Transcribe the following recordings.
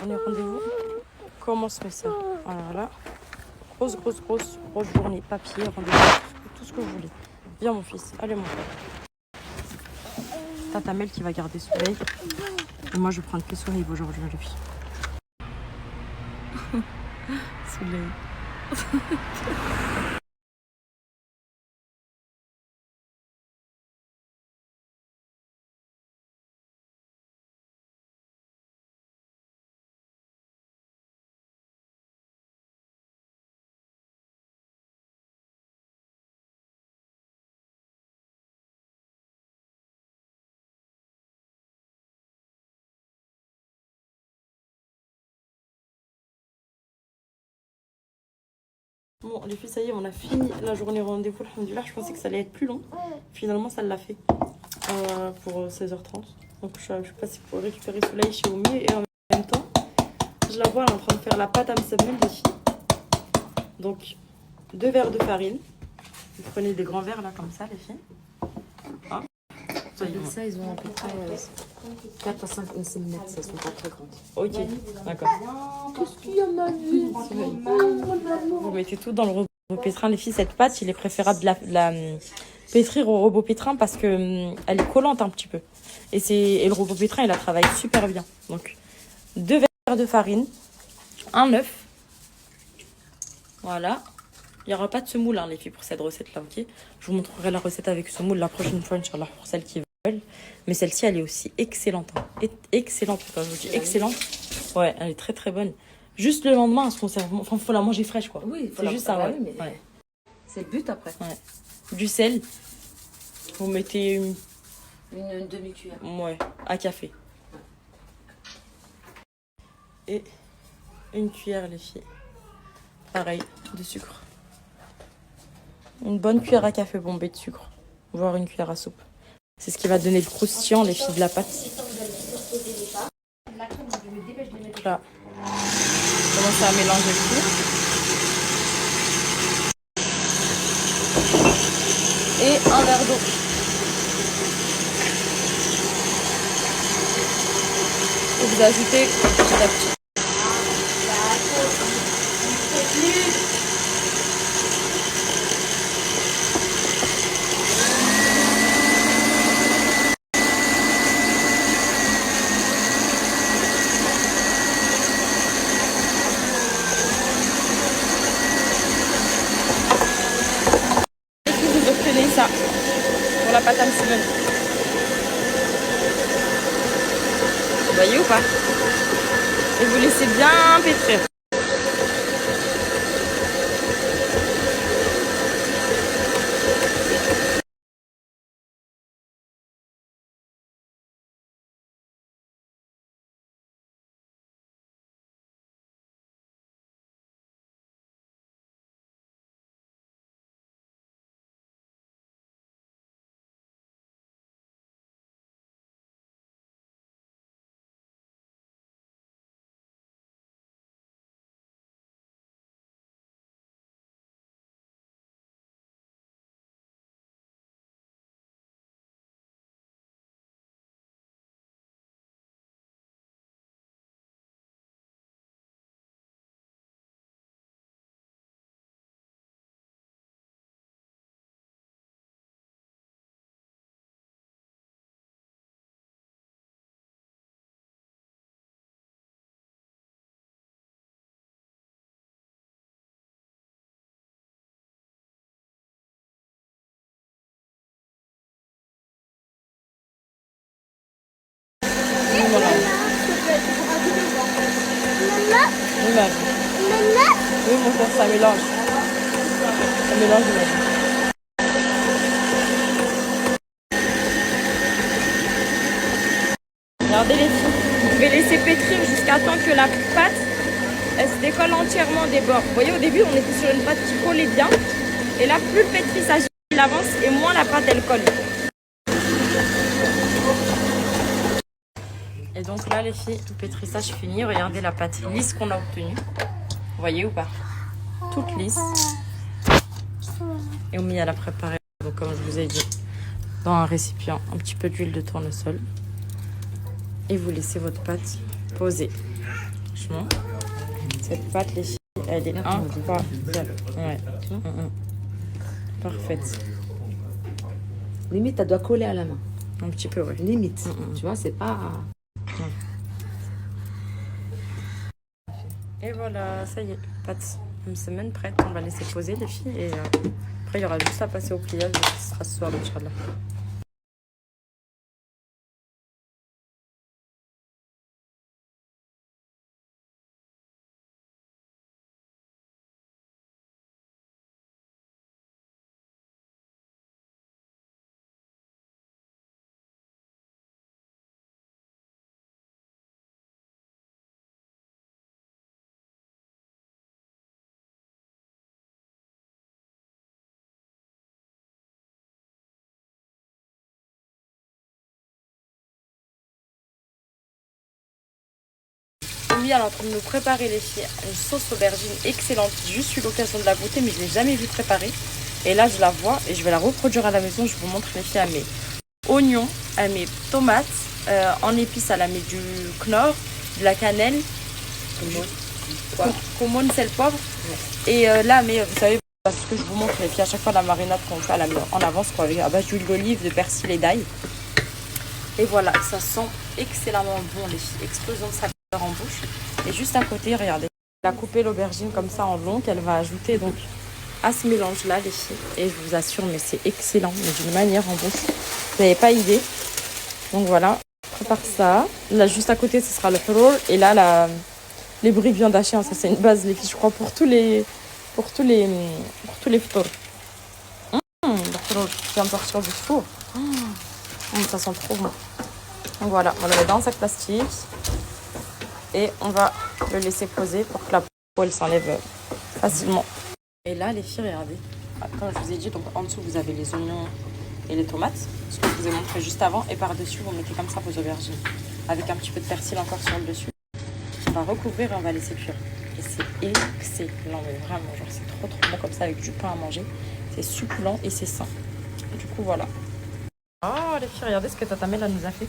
journée rendez-vous. Comment on se met ça? Alors là, grosse journée, papier, rendez-vous, tout ce que vous voulez. Viens mon fils, allez mon frère. T'as ta Mel qui va garder Soleil. Et moi je vais prendre que Soleil aujourd'hui les filles. Soleil. Bon les filles, ça y est, on a fini la journée rendez-vous. Alhamdoulilah, je pensais que ça allait être plus long. Finalement ça l'a fait pour 16h30. Donc je suis passée pour récupérer Soleil chez Omi et en même temps, je la vois, elle est en train de faire la pâte à msemmel les filles. Donc 2 verres de farine. Vous prenez des grands verres là comme ça les filles. Ah. Ça, ils ont à peu près 4 à 5 cm, ça sont pas très grandes. Ok, d'accord. Qu'est-ce qu'il y a, ma vie? Vous mettez tout dans le robot pétrin. Les filles, cette pâte, il est préférable de la pétrir au robot pétrin parce que elle est collante un petit peu. Et le robot pétrin, il la travaille super bien. Donc, 2 verres de farine, un œuf. Voilà. Il n'y aura pas de semoule, hein, les filles, pour cette recette-là, ok? Je vous montrerai la recette avec semoule la prochaine fois, Inch'Allah, pour celles qui veulent. Mais celle-ci, elle est aussi excellente. Hein. Excellente, quand je vous dis excellente. Ouais, elle est très bonne. Juste le lendemain, elle se conserve. Enfin, faut la manger fraîche, quoi. Oui, c'est juste ça, ouais. Ouais. C'est le but après. Ouais. Du sel. Vous mettez une demi-cuillère. Ouais, à café. Et une cuillère, les filles. Pareil, de sucre. Une bonne cuillère à café bombée de sucre. Voire une cuillère à soupe. C'est ce qui va donner le croustillant, les filles, de la pâte. Là. Commencez à mélanger le tout. Et un verre d'eau. Et vous ajoutez petit à petit. Vous obtenez ça pour la pâte à msemmel. Vous voyez ou pas? Et vous laissez bien pétrir. Oui, mon frère, ça mélange. Ça mélange, Regardez les filles. Vous pouvez laisser pétrir jusqu'à temps que la pâte elle se décolle entièrement des bords. Vous voyez, au début, on était sur une pâte qui collait bien. Et là, plus le pétrissage il avance et moins la pâte elle colle. Et donc là, les filles, le pétrissage fini. Regardez la pâte lisse qu'on a obtenue. Vous voyez ou pas? Toute lisse. Et Oumi, elle a préparé, donc, comme je vous ai dit, dans un récipient, un petit peu d'huile de tournesol. Et vous laissez votre pâte poser. Franchement, cette pâte, les filles, elle est incroyable. Ouais. Parfaite. Limite, elle doit coller à la main. Un petit peu, ouais. Limite. Tu vois, c'est pas... Et voilà, ça y est, pâte une semaine prête. On va laisser poser les filles et après il y aura juste à passer au pliage. Ce sera ce soir, Inch'Allah. Oui, elle est en train de nous préparer les filles une sauce aubergine excellente. J'ai juste eu l'occasion de la goûter, mais je ne l'ai jamais vue préparer. Et là, je la vois et je vais la reproduire à la maison. Je vous montre les filles. Elle met oignons, elle met tomates, en épices, elle met du knorr, de la cannelle, commone, sel, poivre. Et là, mais vous savez, parce que je vous montre les filles, à chaque fois la marinade qu'on fait, elle la met en avance quoi, avec à base d'huile d'olive, de persil et d'ail. Et voilà, ça sent excellemment bon les filles, explosion de saveur en bouche. Et juste à côté, regardez, elle a coupé l'aubergine comme ça en long qu'elle va ajouter donc à ce mélange là les filles. Et je vous assure, mais c'est excellent, mais d'une manière en bouche, vous n'avez pas idée. Donc voilà, on prépare ça. Là juste à côté, ce sera le roll. Et là, les bris de viande hachée, ça c'est une base les filles, je crois, pour tous les photos. Le roll qui vient de sortir du four. Ça sent trop bon. Donc voilà, on le met dans un sac plastique et on va le laisser poser pour que la peau elle s'enlève facilement. Et là les filles, regardez, comme je vous ai dit, donc en dessous vous avez les oignons et les tomates, ce que je vous ai montré juste avant, et par dessus vous mettez comme ça vos aubergines avec un petit peu de persil encore sur le dessus. On va recouvrir et on va laisser cuire. Et c'est excellent, mais vraiment, genre c'est trop bon comme ça avec du pain à manger. C'est succulent et c'est sain. Du coup voilà. Oh les filles, regardez ce que Tata Mel nous a fait.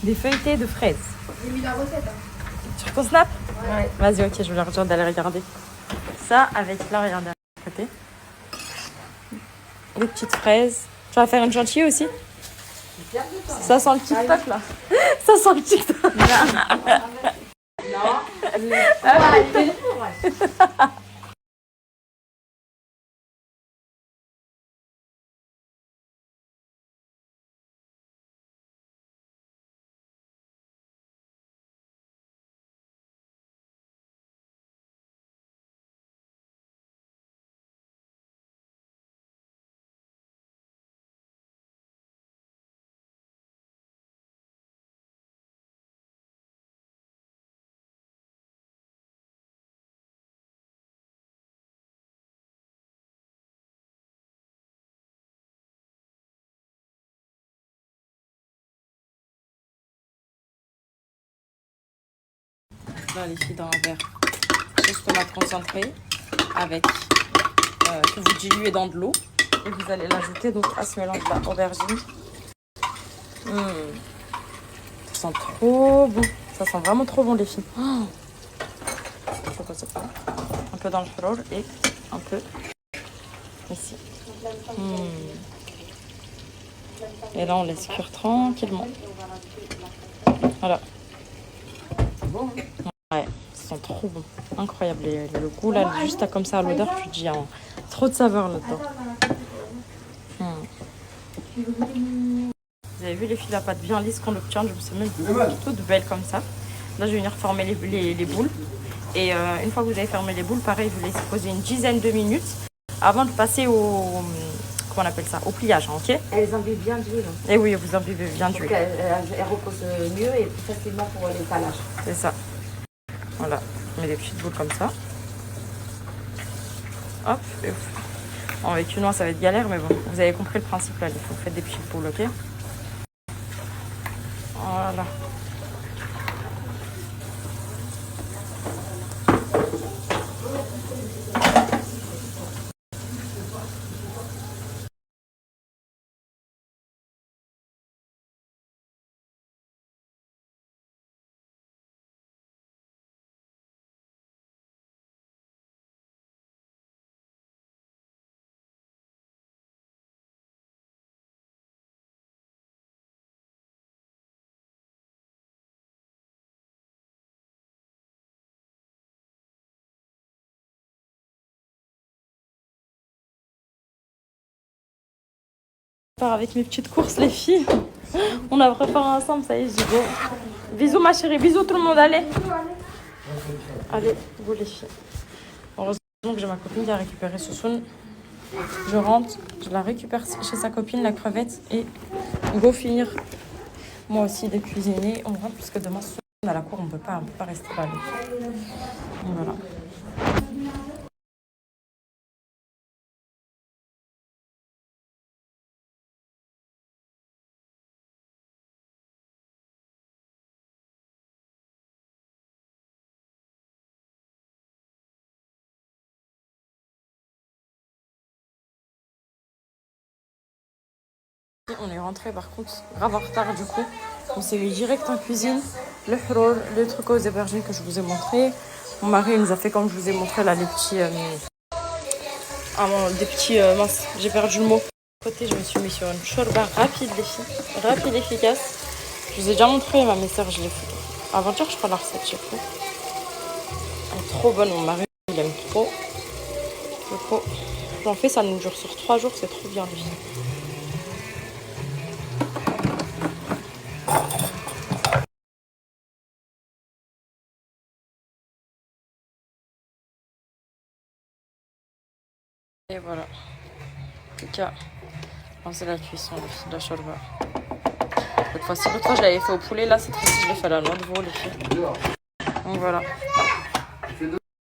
Des feuilletés de fraises. J'ai mis la recette. Sur ton snap? Ouais. Vas-y, ok, je vais leur dire d'aller regarder. Ça, avec là, regardez à côté. Des petites fraises. Tu vas faire une chantilly aussi? Ça sent le TikTok là. Ça sent le TikTok. Là, les filles, dans un verre. Juste tomate concentrée avec que vous diluez dans de l'eau. Et vous allez l'ajouter donc à ce mélange-là, aubergine. Ça sent trop bon. Ça sent vraiment trop bon, les filles. Oh. Un peu dans le roll et un peu ici. Et là, on laisse cuire tranquillement. Voilà. Ouais, ça sent trop bon. Incroyable. Et le goût, là, juste comme ça à l'odeur, tu te dis hein, trop de saveur là-dedans. Vous avez vu les filles, la pâte bien lisse qu'on obtient. Je vous sais même toutes belles comme ça. Là, je vais venir former les boules. Et une fois que vous avez fermé les boules, pareil, vous laissez poser une dizaine de minutes avant de passer au... Comment on appelle ça? Au pliage, hein, ok? Elles imbibent bien d'huile. Et oui, vous imbibez bien d'huile. Donc elles reposent mieux et plus facilement pour l'étalage. C'est ça. Voilà. On met des petites boules comme ça. Hop. Et avec une noix, ça va être galère, mais bon, vous avez compris le principe là. Il faut faire des petites boules, ok? Voilà. pars avec mes petites courses, les filles. On a préparé ensemble, ça y est, j'y vais. Bisous ma chérie, bisous tout le monde, allez. Allez, vous les filles. Heureusement que j'ai ma copine qui a récupéré Sousoun. Je rentre, je la récupère chez sa copine, la crevette, et go finir moi aussi de cuisiner. On rentre parce que demain, Sousoun à la cour, on peut pas rester là. Donc voilà. On est rentré par contre grave en retard du coup. On s'est mis direct en cuisine. Le hrol, le truc aux aubergines que je vous ai montré. Mon mari nous a fait comme je vous ai montré là les petits... des petits... mince, j'ai perdu le mot. Côté, je me suis mis sur une shorba rapide les filles. Rapide, efficace. Je vous ai déjà montré, ma mère, je l'ai fait. Avant-hier, je crois la recette, j'ai fait. Elle est trop bonne, mon mari, il aime trop. Du coup, j'en fais, ça nous dure sur 3 jours, c'est trop bien les filles. Et voilà. En tout cas, c'est la cuisson de la shorba. L'autre fois, je l'avais fait au poulet. Là, cette fois-ci, je l'ai fait à la noix de veau, les filles. Donc voilà.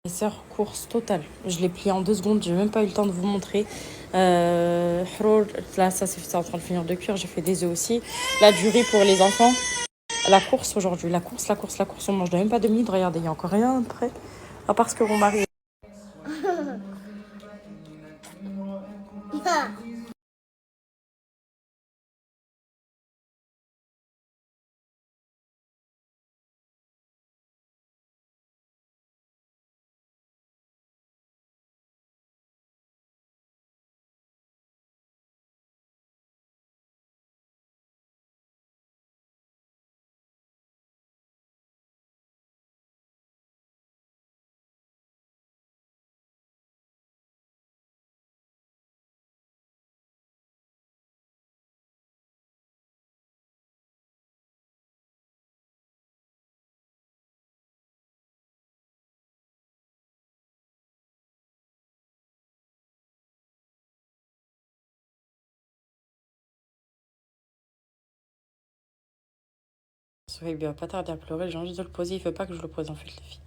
Les sœurs, course totale. Je l'ai plié en 2 secondes. J'ai même pas eu le temps de vous montrer. Là, ça, c'est en train de finir de cuire. J'ai fait des œufs aussi. Là, du riz pour les enfants. La course aujourd'hui. La course. On mange même pas 2 minutes. Regardez, il n'y a encore rien après. À part ce que mon mari... Il va pas tarder à pleurer, j'ai envie de le poser, il veut pas que je le pose en fait les filles.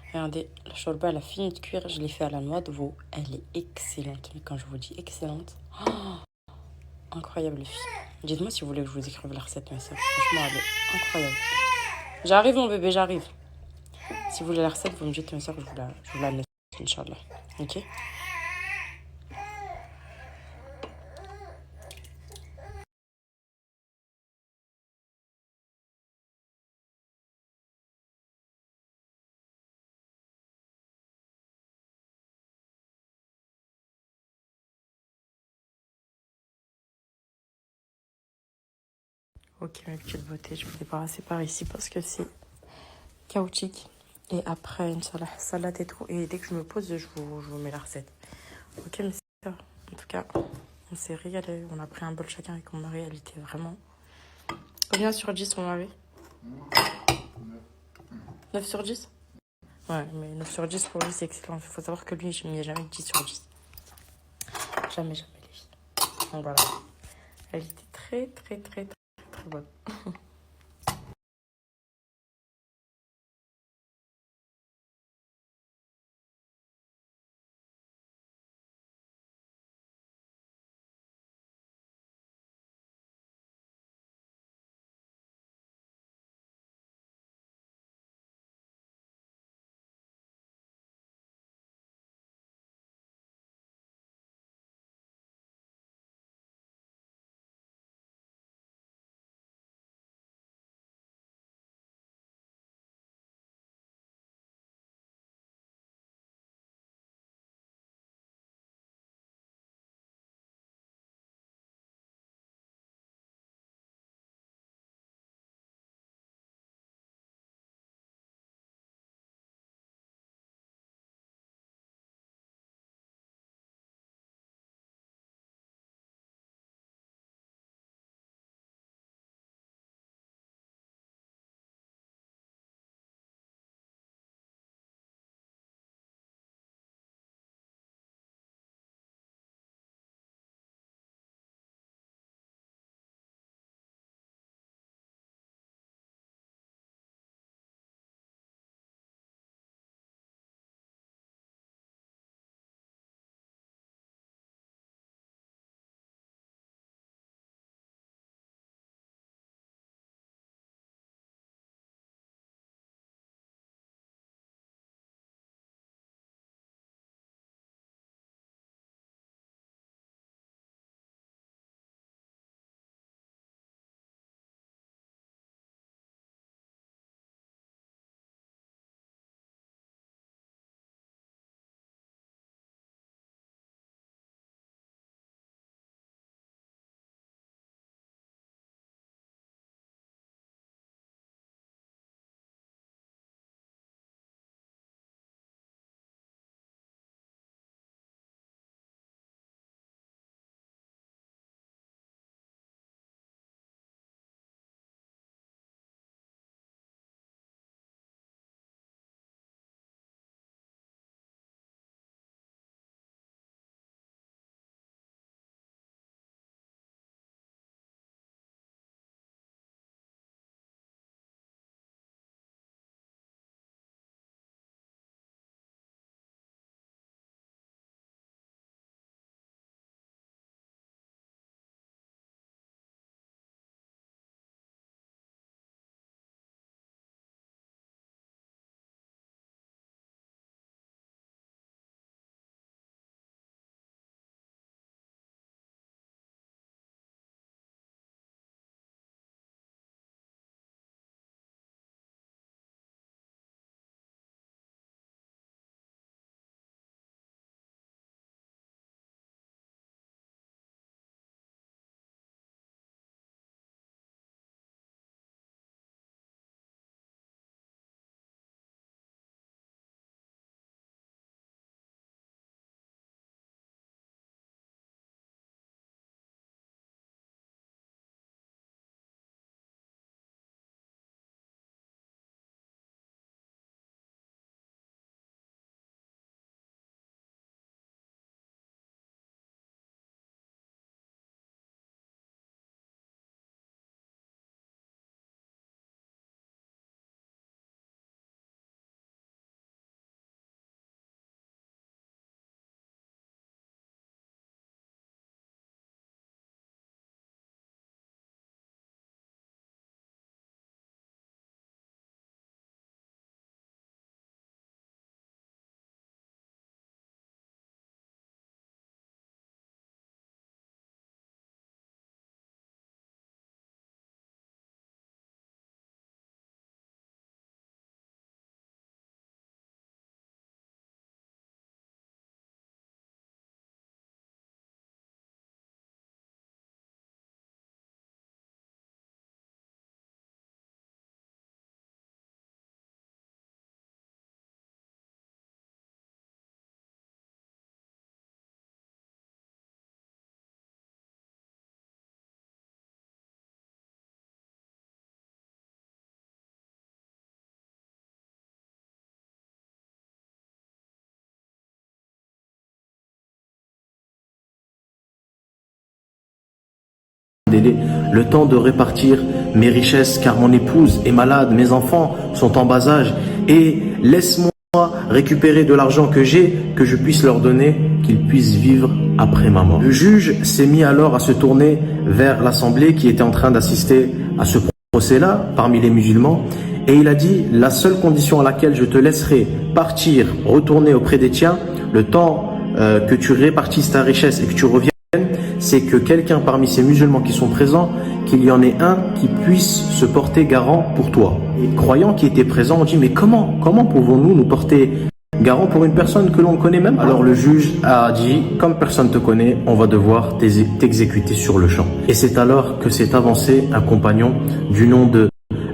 Regardez, la shorba elle a fini de cuire, je l'ai fait à la noix de veau, elle est excellente, mais quand je vous dis excellente, incroyable les filles. Dites-moi si vous voulez que je vous écrive la recette, ma soeur, franchement elle est incroyable. J'arrive mon bébé, j'arrive. Si vous voulez la recette, vous me dites ma soeur, je vous la mets, Inch'Allah, ok. Ok mes petites beautés, je vais vous débarrasser par ici parce que c'est chaotique. Et après, Inch'Allah, salade et tout. Et dès que je me pose, je vous mets la recette. Ok, mes sœurs. En tout cas, on s'est régalé. On a pris un bol chacun avec mon mari. Elle était vraiment... Combien sur 10, mon mari? 9 sur 10. Ouais, mais 9 sur 10 pour lui, c'est excellent. Il faut savoir que lui, je n'y ai jamais 10 sur 10. Jamais, jamais, les filles. Donc voilà. Elle était très, très, très, très, très bonne. délai, le temps de répartir mes richesses, car mon épouse est malade, mes enfants sont en bas âge, et laisse-moi récupérer de l'argent que j'ai, que je puisse leur donner, qu'ils puissent vivre après ma mort. Le juge s'est mis alors à se tourner vers l'assemblée qui était en train d'assister à ce procès-là, parmi les musulmans, et il a dit, la seule condition à laquelle je te laisserai partir, retourner auprès des tiens, le temps que tu répartisses ta richesse et que tu reviennes, c'est que quelqu'un parmi ces musulmans qui sont présents, qu'il y en ait un qui puisse se porter garant pour toi. Les croyants qui étaient présents ont dit, mais comment pouvons-nous nous porter garant pour une personne que l'on ne connaît même pas? Alors le juge a dit, comme personne te connaît, on va devoir t'exécuter sur le champ. Et c'est alors que s'est avancé un compagnon du nom de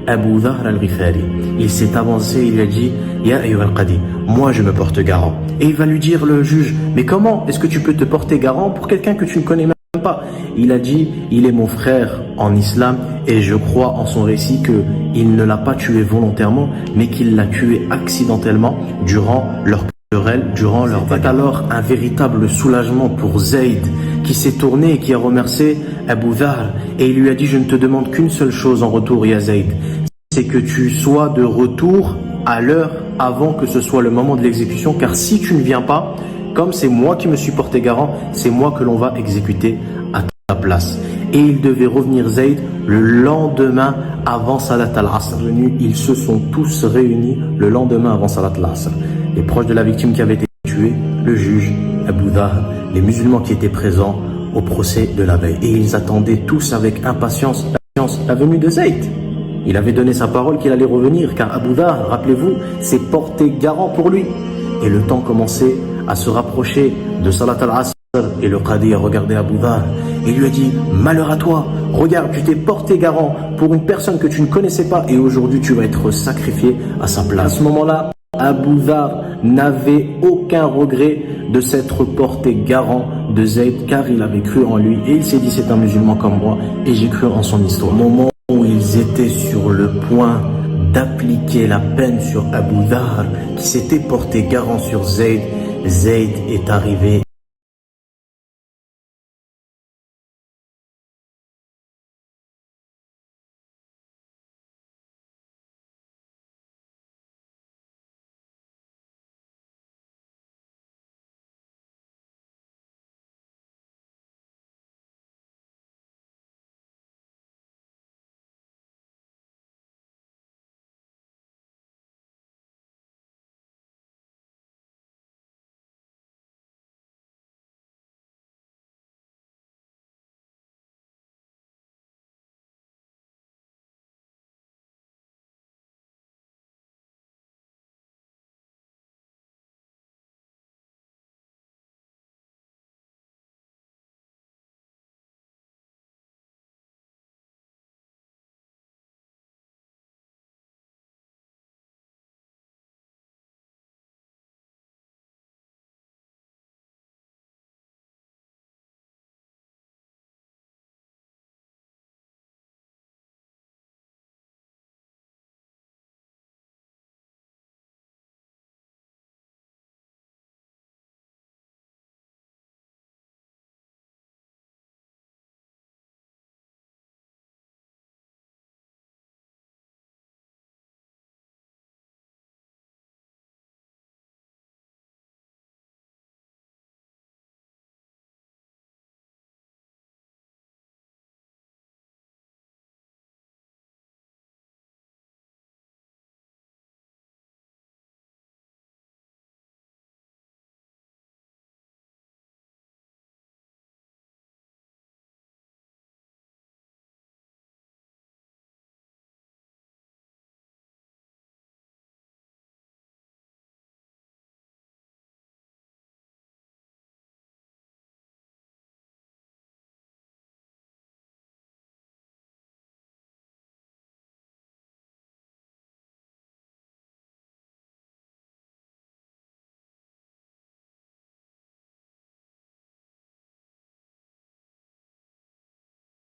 Abu Dhahr al-Ghifari. Il s'est avancé, il a dit, Ya ayyuha al-Qadi, moi je me porte garant. Et il va lui dire le juge, mais comment est-ce que tu peux te porter garant pour quelqu'un que tu ne connais même pas? Il a dit, il est mon frère en islam et je crois en son récit qu'il ne l'a pas tué volontairement, mais qu'il l'a tué accidentellement durant leur querelle, durant leur bataille. C'est alors un véritable soulagement pour Zayd qui s'est tourné et qui a remercié Abu Dhahr et il lui a dit, je ne te demande qu'une seule chose en retour, ya Zayd, c'est que tu sois de retour à l'heure avant que ce soit le moment de l'exécution, car si tu ne viens pas, comme c'est moi qui me suis porté garant, c'est moi que l'on va exécuter à ta place. Et il devait revenir Zayd le lendemain avant Salat al-Asr. Ils se sont tous réunis le lendemain avant Salat al-Asr. Les proches de la victime qui avait été tuée, le juge, Abu Dhahr, les musulmans qui étaient présents au procès de la veille. Et ils attendaient tous avec impatience la venue de Zayd. Il avait donné sa parole qu'il allait revenir, car Abu Dhahr, rappelez-vous, s'est porté garant pour lui. Et le temps commençait à se rapprocher de Salat al-Asr, et le Qadi a regardé Abu Dhahr et lui a dit, malheur à toi, regarde, tu t'es porté garant pour une personne que tu ne connaissais pas, et aujourd'hui tu vas être sacrifié à sa place. À ce moment-là, Abu Dhahr n'avait aucun regret de s'être porté garant de Zayd, car il avait cru en lui, et il s'est dit, c'est un musulman comme moi, et j'ai cru en son histoire. Au moment où ils étaient sur le point d'appliquer la peine sur Abu Dhahr, qui s'était porté garant sur Zayd, Zayd est arrivé